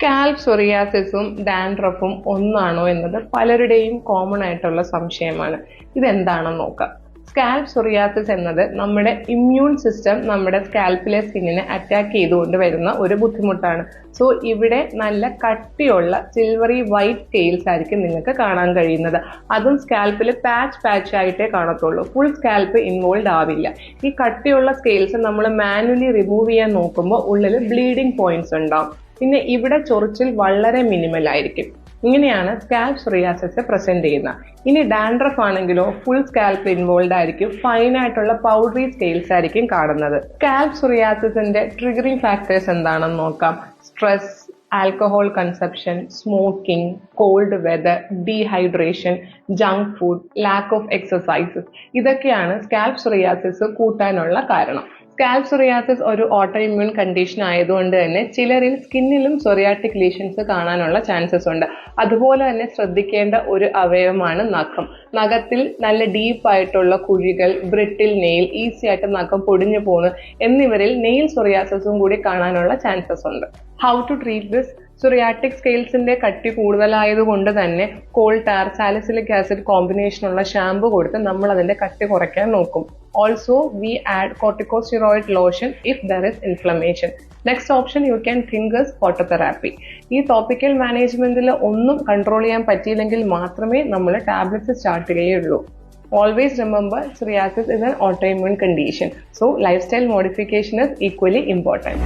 Scalp സൊറിയാസിസും ഡാൻഡ്രഫും ഒന്നാണോ എന്നത് പലരുടെയും കോമൺ ആയിട്ടുള്ള സംശയമാണ്. ഇതെന്താണെന്ന് നോക്കാം. സ്കാൽപ് സൊറിയാസിസ് എന്നത് നമ്മുടെ ഇമ്മ്യൂൺ സിസ്റ്റം നമ്മുടെ സ്കാൽപ്പിലെ സ്കിന്നിനെ അറ്റാക്ക് ചെയ്തുകൊണ്ട് വരുന്ന ഒരു ബുദ്ധിമുട്ടാണ്. സോ ഇവിടെ നല്ല കട്ടിയുള്ള സിൽവറി വൈറ്റ് സ്കെയിൽസ് ആയിരിക്കും നിങ്ങൾക്ക് കാണാൻ കഴിയുന്നത്. അതും സ്കാൽപ്പിൽ പാച്ച് ആയിട്ടേ കാണത്തുള്ളൂ. ഫുൾ സ്കാൽപ്പ് ഇൻവോൾവ് ആവില്ല. ഈ കട്ടിയുള്ള സ്കെയിൽസ് നമ്മൾ മാനുവലി റിമൂവ് ചെയ്യാൻ നോക്കുമ്പോൾ ഉള്ളിൽ ബ്ലീഡിംഗ് പോയിന്റ്സ് ഉണ്ടാവും. പിന്നെ ഇവിടെ ചൊറിച്ചിൽ വളരെ മിനിമൽ ആയിരിക്കും. ഇങ്ങനെയാണ് സ്കാൽപ് സൊറിയാസിസ് പ്രസന്റ് ചെയ്യുന്നത്. ഇനി ഡാൻഡ്രഫ് ആണെങ്കിലോ ഫുൾ സ്കാൽപ്പ് ഇൻവോൾവ് ആയിരിക്കും. ഫൈൻ ആയിട്ടുള്ള പൗഡറി സ്കെയിൽസ് ആയിരിക്കും കാണുന്നത്. സ്കാൽപ് സൊറിയാസിസിന്റെ ട്രിഗറിംഗ് ഫാക്ടേഴ്സ് എന്താണെന്ന് നോക്കാം. Stress, alcohol consumption, smoking, cold weather, dehydration, junk food, lack of exercises ഇതൊക്കെയാണ് സ്കാൽപ് സൊറിയാസിസ് കൂട്ടാനുള്ള കാരണം. സ്കാൽപ് സൊറിയാസിസ് ഒരു ഓട്ടോ ഇമ്മ്യൂൺ കണ്ടീഷൻ ആയതുകൊണ്ട് തന്നെ ചിലരിൽ സ്കിന്നിലും സൊറിയാറ്റിക് ലീഷൻസ് കാണാനുള്ള ചാൻസസ് ഉണ്ട്. അതുപോലെ തന്നെ ശ്രദ്ധിക്കേണ്ട ഒരു അവയവമാണ് നഖം. നഖത്തിൽ നല്ല ഡീപ്പായിട്ടുള്ള കുഴികൾ, ബ്രിട്ടിൽ നെയിൽ, ഈസി ആയിട്ട് നഖം പൊടിഞ്ഞു പോകുന്നു എന്നിവരിൽ നെയിൽ സൊറിയാസിസും കൂടി കാണാനുള്ള ചാൻസസ് ഉണ്ട്. How to treat this? Psoriatic സ്കെയിൽസിന്റെ കട്ടി കൂടുതലായതുകൊണ്ട് തന്നെ കോൾ ടാർ, സാലിസിലിക് ആസിഡ് കോമ്പിനേഷനുള്ള ഷാമ്പു കൊടുത്ത് നമ്മൾ അതിന്റെ കട്ടി കുറയ്ക്കാൻ നോക്കും. Also, we add corticosteroid lotion if there is inflammation. Next option you can think is phototherapy. ഈ ടോപ്പിക്കൽ മാനേജ്മെന്റിൽ ഒന്നും കൺട്രോൾ ചെയ്യാൻ പറ്റിയില്ലെങ്കിൽ മാത്രമേ നമ്മൾ ടാബ്ലറ്റ്സ് സ്റ്റാർട്ട് ചെയ്യുകയുള്ളൂ. Always remember, psoriasis is an autoimmune condition. So, lifestyle modification is equally important.